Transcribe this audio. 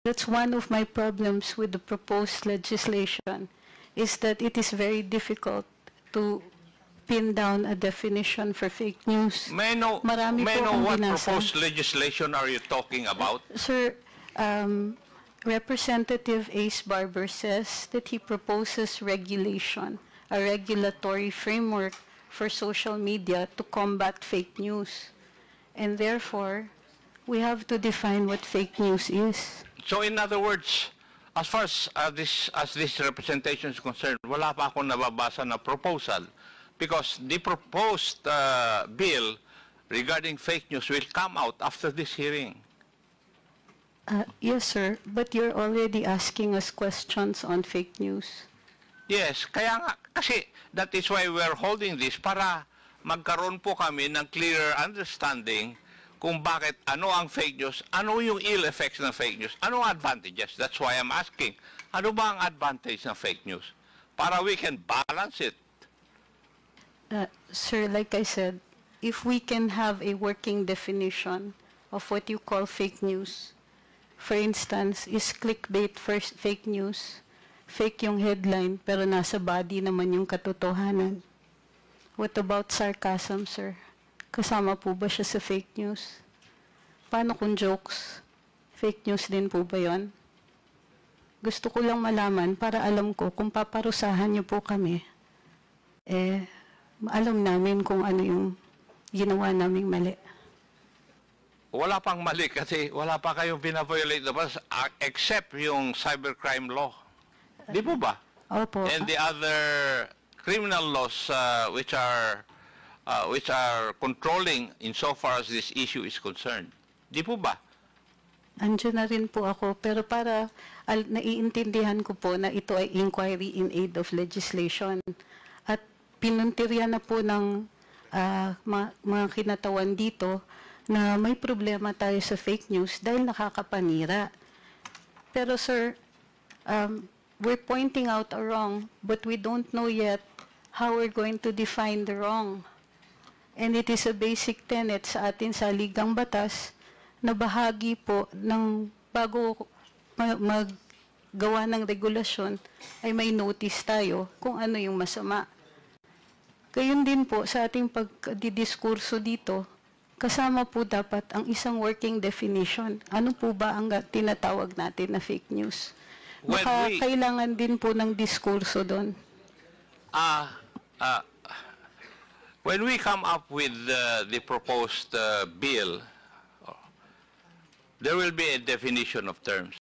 That's one of my problems with the proposed legislation, is that it is very difficult to pin down a definition for fake news. May I know, Marami may I po know akong what binasa. proposed legislation are you talking about? Sir, Representative Ace Barber says that he proposes regulation, a regulatory framework for social media to combat fake news. And therefore, we have to define what fake news is. So in other words, as far as this representation is concerned, wala pa akong nababasa na proposal because the proposed bill regarding fake news will come out after this hearing. Yes, sir, but you're already asking us questions on fake news. Yes, kaya nga, kasi that is why we're holding this para magkaroon po kami ng clearer understanding kung bakit, ano ang fake news, ano yung ill effects ng fake news, ano ang advantages. That's why I'm asking, ano ba ang advantage ng fake news? Para we can balance it. Sir, like I said, if we can have a working definition of what you call fake news, for instance, is clickbait first fake news, fake yung headline, pero nasa body naman yung katotohanan. What about sarcasm, sir? Kasama po ba siya sa fake news? Paano kung jokes? Fake news din po ba yun? Gusto ko lang malaman para alam ko kung paparusahan niyo po kami, alam namin kung ano yung ginawa naming mali. Wala pang mali kasi wala pa kayong pina-violate na except yung cybercrime law. Di po ba? Opo. And the other criminal laws which are controlling insofar as this issue is concerned. Di po ba? Andiyan na rin po ako, pero para naiintindihan ko po na ito ay inquiry in aid of legislation. At pinuntirya na po ng mga kinatawan dito na may problema tayo sa fake news dahil nakakapanira. Pero sir, we're pointing out a wrong, but we don't know yet how we're going to define the wrong. And it is a basic tenet sa atin sa Ligang Batas na bahagi po ng bago maggawa ng regulasyon ay may notice tayo kung ano yung masama. Gayun din po sa ating pagdidiskurso dito, kasama po dapat ang isang working definition. Ano po ba ang tinatawag natin na fake news? Baka kailangan din po ng diskurso doon. When we come up with the proposed bill, there will be a definition of terms.